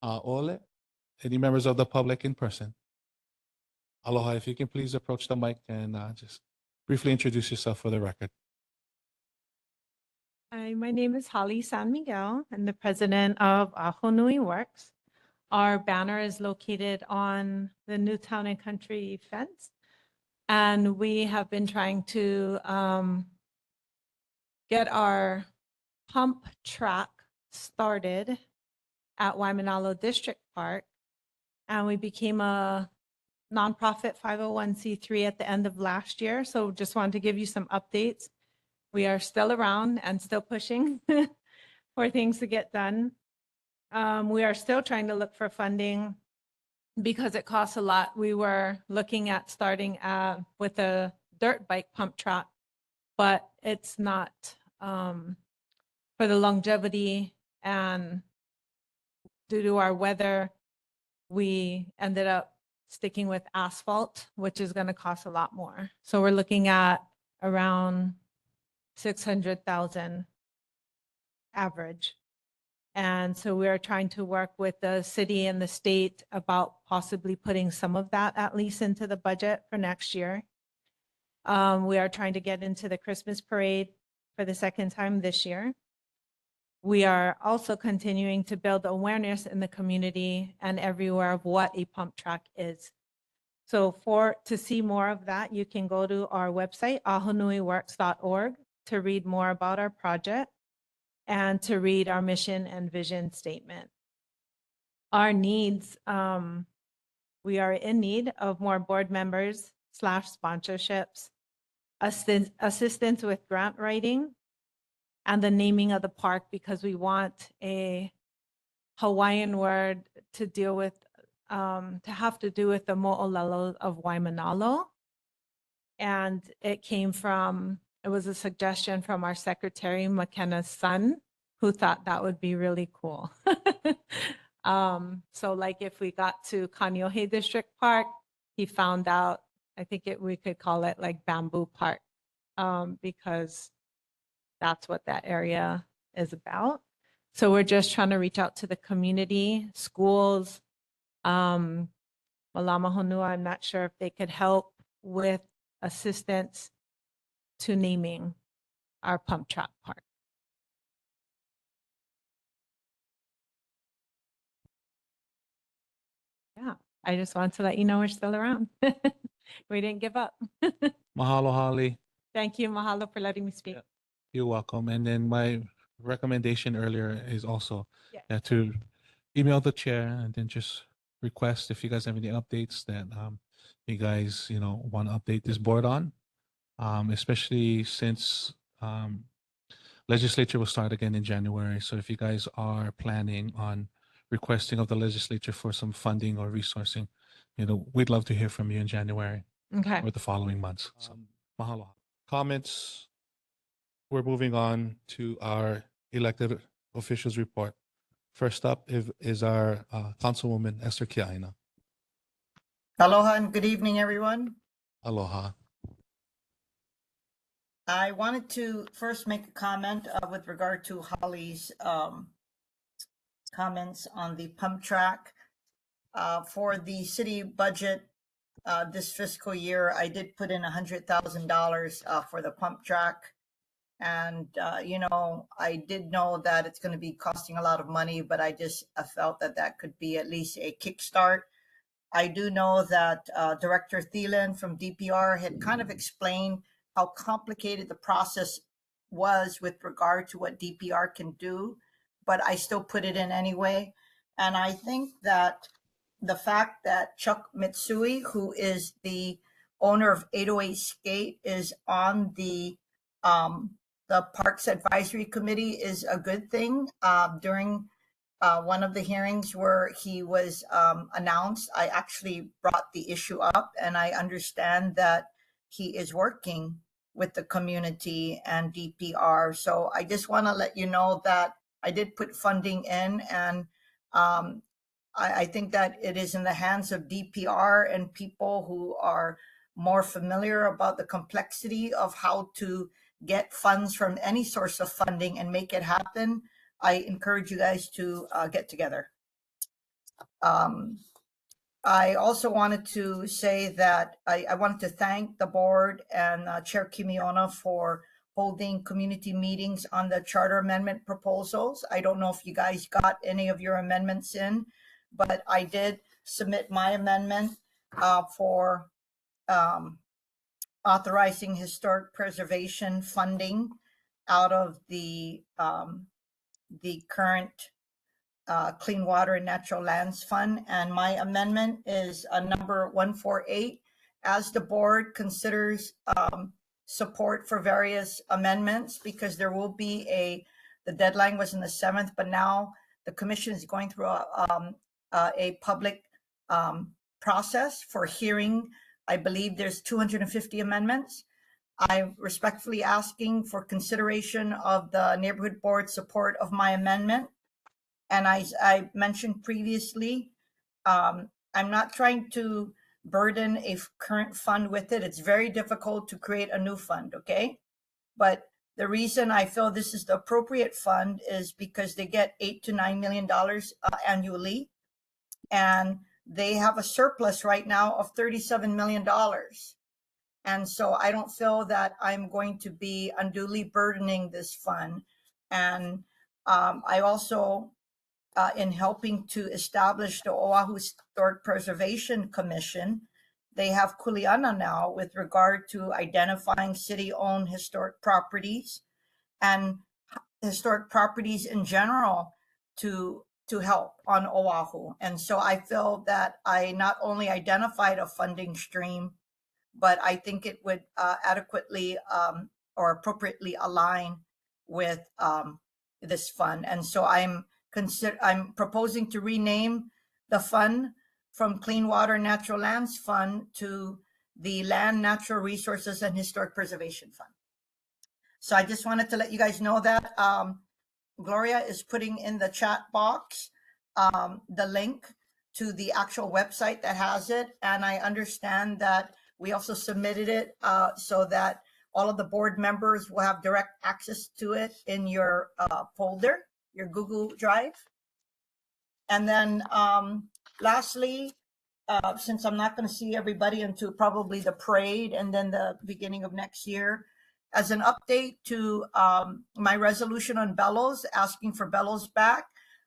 Ole, any members of the public in person? Aloha, if you can please approach the mic and just briefly introduce yourself for the record. Hi, my name is Holly San Miguel. I'm the president of Ahonui Works. Our banner is located on the New Town and Country fence. And we have been trying to get our pump track started at Waimanalo District Park. And we became a nonprofit 501c3 at the end of last year. So just wanted to give you some updates. We are still around and still pushing for things to get done. We are still trying to look for funding because it costs a lot. We were looking at starting with a dirt bike pump track, but it's not for the longevity, and due to our weather, we ended up sticking with asphalt, which is going to cost a lot more. So we're looking at around 600,000 average. And so we are trying to work with the city and the state about possibly putting some of that at least into the budget for next year. We are trying to get into the Christmas parade for the second time this year. We are also continuing to build awareness in the community and everywhere of what a pump track is. So to see more of that, you can go to our website, ahonuiworks.org, to read more about our project and to read our mission and vision statement. Our needs, we are in need of more board members / sponsorships, assistance with grant writing, and the naming of the park, because we want a Hawaiian word to deal with, to have to do with the mo'olelo of Waimanalo. And it was a suggestion from our secretary, McKenna's son, who thought that would be really cool. So like if we got to Kaneohe District Park, he found out, I think we could call it like Bamboo Park, because that's what that area is about. So we're just trying to reach out to the community, schools, Malama Honua, I'm not sure if they could help with assistance to naming our pump track park. Yeah, I just want to let you know we're still around. We didn't give up. Mahalo, Holly. Thank you, Mahalo, for letting me speak. Yeah. You're welcome. And then my recommendation earlier is also to email the chair and then just request if you guys have any updates that you guys want to update this board on, especially since legislature will start again in January. So if you guys are planning on requesting of the legislature for some funding or resourcing, we'd love to hear from you in January or the following months. So mahalo. Comments. We're moving on to our elected officials report. First up is our Councilwoman Esther Kiaina. Aloha and good evening, everyone. Aloha. I wanted to first make a comment with regard to Holly's comments on the pump track. For the city budget this fiscal year, I did put in $100,000 for the pump track. And, I did know that it's going to be costing a lot of money, but I just felt that could be at least a kickstart. I do know that Director Thielen from DPR had kind of explained how complicated the process was with regard to what DPR can do, but I still put it in anyway. And I think that the fact that Chuck Mitsui, who is the owner of 808 Skate, is on the Parks Advisory Committee is a good thing. During one of the hearings where he was announced, I actually brought the issue up, and I understand that he is working with the community and DPR. So I just want to let you know that I did put funding in, and I think that it is in the hands of DPR and people who are more familiar about the complexity of how to get funds from any source of funding and make it happen. I encourage you guys to get together. I also wanted to say that I wanted to thank the board and Chair Kimiona for holding community meetings on the charter amendment proposals. I don't know if you guys got any of your amendments in, but I did submit my amendment for authorizing historic preservation funding out of the current Clean Water and Natural Lands Fund. And my amendment is number 148. As the board considers support for various amendments, because there will be the deadline was in the 7th, but now the commission is going through a public process for hearing. I believe there's 250 amendments. I'm respectfully asking for consideration of the neighborhood board support of my amendment. And I mentioned previously, I'm not trying to burden a current fund with it. It's very difficult to create a new fund, okay? But the reason I feel this is the appropriate fund is because they get $8 to $9 million annually, and they have a surplus right now of $37 million. And so I don't feel that I'm going to be unduly burdening this fund. And I also, in helping to establish the Oahu Historic Preservation Commission, they have kuleana now with regard to identifying city-owned historic properties and historic properties in general to help on Oahu. And so I feel that I not only identified a funding stream, but I think it would adequately or appropriately align with this fund. And so I'm proposing to rename the fund from Clean Water Natural Lands Fund to the Land, Natural Resources, and Historic Preservation Fund. So I just wanted to let you guys know that Gloria is putting in the chat box the link to the actual website that has it. And I understand that we also submitted it so that all of the board members will have direct access to it in your folder, your Google Drive. And then lastly, since I'm not going to see everybody until probably the parade and then the beginning of next year, as an update to my resolution on bellows, asking for bellows back,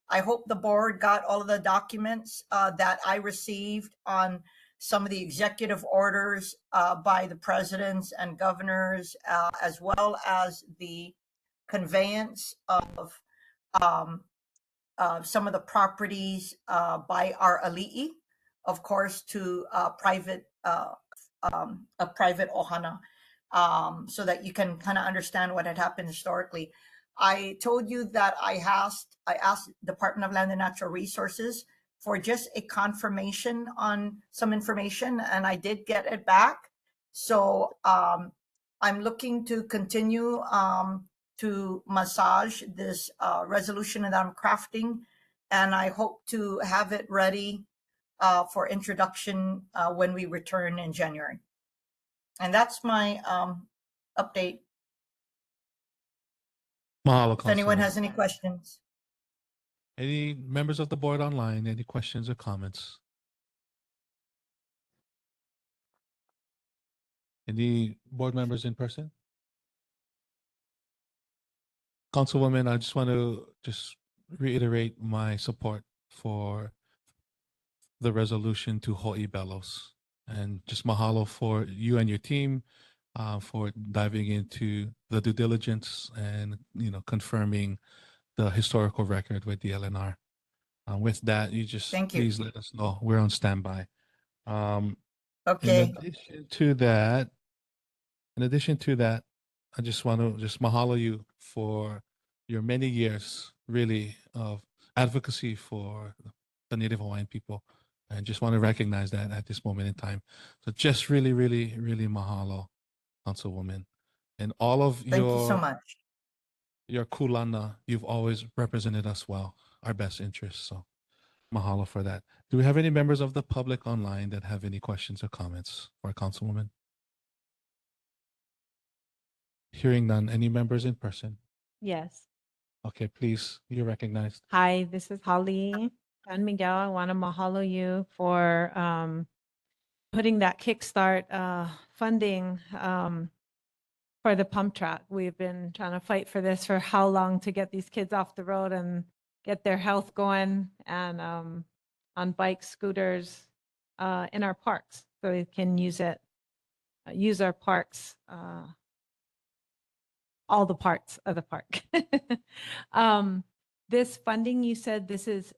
I hope the board got all of the documents that I received on some of the executive orders by the presidents and governors, as well as the conveyance of some of the properties by our ali'i, of course, to a private ohana, so that you can kind of understand what had happened historically. I told you that I asked Department of Land and Natural Resources for just a confirmation on some information, and I did get it back. So I'm looking to continue to massage this resolution that I'm crafting, and I hope to have it ready for introduction when we return in January. And that's my update. Mahalo, If anyone Councilwoman. has any questions. Any members of the board online, any questions or comments? Any board members in person? Councilwoman, I just want to reiterate my support for the resolution to ho'i bellows, and just mahalo for you and your team for diving into the due diligence and confirming the historical record with the LNR. With that, Thank you. please let us know. We're on standby. Okay. In addition to that, I just want to mahalo you for your many years, really, of advocacy for the Native Hawaiian people, and just want to recognize that at this moment in time. So just really, really, really mahalo, Councilwoman, and all of Thank you so much. your kulana. You've always represented us well, our best interests. So mahalo for that. Do we have any members of the public online that have any questions or comments for Councilwoman? Hearing none. Any members in person? Yes. Okay, please, you're recognized. Hi, this is Holly. San Miguel, I want to mahalo you for putting that kickstart funding for the pump track. We've been trying to fight for this for how long to get these kids off the road and get their health going and on bikes, scooters in our parks so they can use our parks, all the parts of the park. This funding, you said this is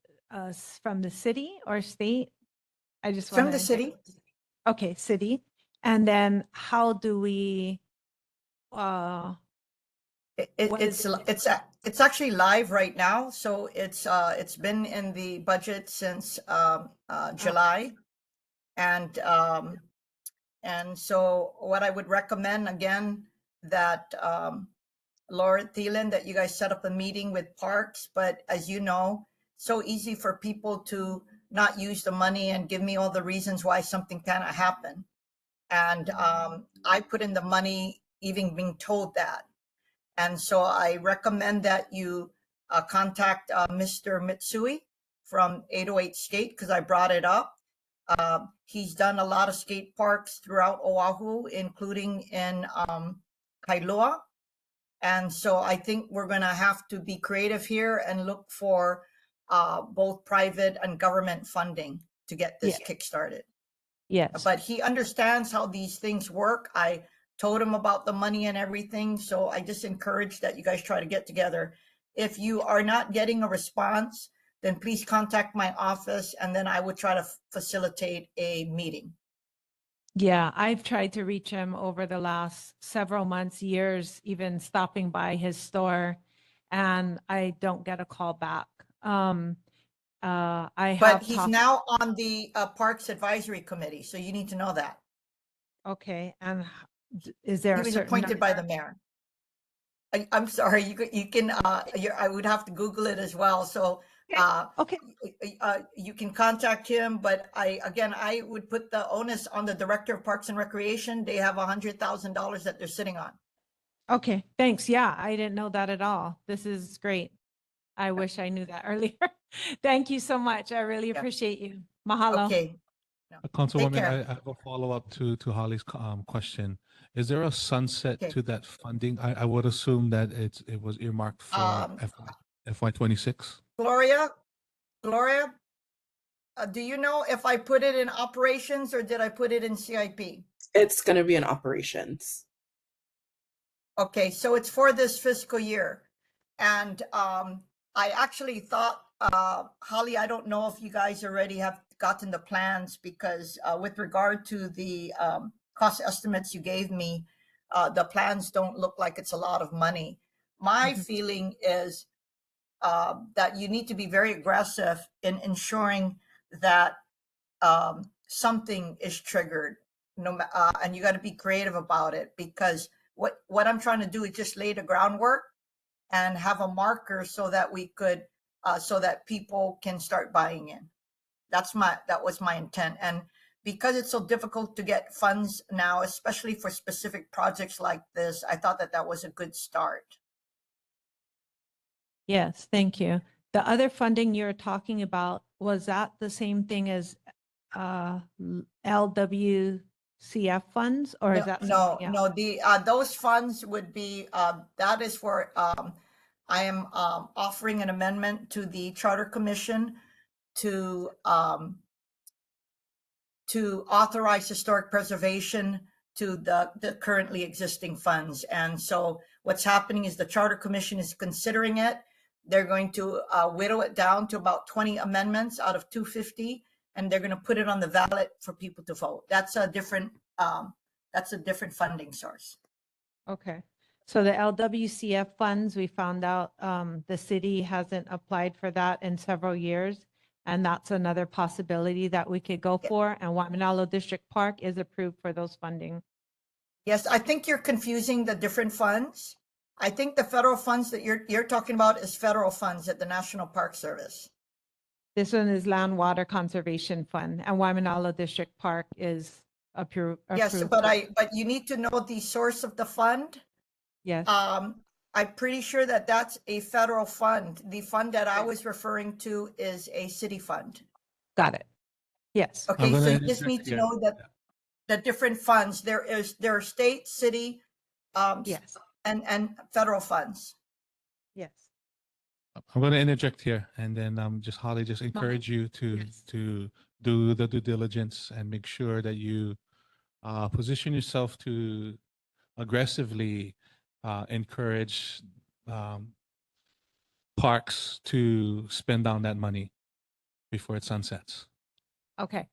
from the city or state? I just From want the city. Okay, city. And then how do we, what is It's actually live right now. So it's been in the budget since July. And so what I would recommend again, that Laura Thielen, that you guys set up a meeting with parks, but as you know, so easy for people to not use the money and give me all the reasons why something cannot happen. And I put in the money even being told that. And so I recommend that you contact Mr. Mitsui from 808 Skate, because I brought it up. He's done a lot of skate parks throughout Oahu, including in Kailua. And so I think we're going to have to be creative here and look for both private and government funding to get this kickstarted. yes. But he understands how these things work. I told him about the money and everything. So I just encourage that you guys try to get together. If you are not getting a response, then please contact my office and then I would try to facilitate a meeting. Yeah, I've tried to reach him over the last several months, years, even stopping by his store, and I don't get a call back. I But have he's talked. now on the Parks Advisory Committee, so you need to know that. Okay, and is there He a was certain appointed by number? the mayor. I'm sorry, you can, I would have to Google it as well. So Okay, you can contact him, but I would put the onus on the Director of Parks and Recreation. They have $100,000 that they're sitting on. okay, thanks. Yeah, I didn't know that at all. This is great. I wish I knew that earlier. Thank you so much. I really appreciate you. Mahalo. Okay. Take Councilwoman, care. I have a follow-up to Holly's question. Is there a sunset Okay. to that funding? I would assume that it was earmarked for FY26. Gloria, do you know if I put it in operations or did I put it in CIP? It's going to be in operations. Okay, so it's for this fiscal year. And I actually thought, Holly, I don't know if you guys already have gotten the plans, because with regard to the cost estimates you gave me, the plans don't look like it's a lot of money. My feeling is that you need to be very aggressive in ensuring that something is triggered, and you got to be creative about it, because what I'm trying to do is just lay the groundwork and have a marker so that we could, so that people can start buying in. That was my intent. And because it's so difficult to get funds now, especially for specific projects like this, I thought that was a good start. Yes, thank you. The other funding you're talking about, was that the same thing as LWCF funds, or is that something else? No, those funds would be, that is for, I am offering an amendment to the Charter Commission to authorize historic preservation to the currently existing funds. And so what's happening is the Charter Commission is considering it. They're going to whittle it down to about 20 amendments out of 250, and they're going to put it on the ballot for people to vote. That's a different funding source. Okay. So the LWCF funds, we found out the city hasn't applied for that in several years. And that's another possibility that we could go for. And Waimanalo District Park is approved for those funding. Yes, I think you're confusing the different funds. I think the federal funds that you're talking about is federal funds at the National Park Service. This one is Land Water Conservation Fund, and Waimanalo District Park is approved. Yes, but you need to know the source of the fund. Yes. I'm pretty sure that that's a federal fund. The fund that I was referring to is a city fund. Got it. Yes. Okay, gonna so you just interject need to here. know that the different funds, there are state, city, Yes. and federal funds. Yes. I'm going to interject here, and then just Holly, just encourage you to Yes. to do the due diligence and make sure that you position yourself to aggressively encourage parks to spend down that money before it sunsets. Okay.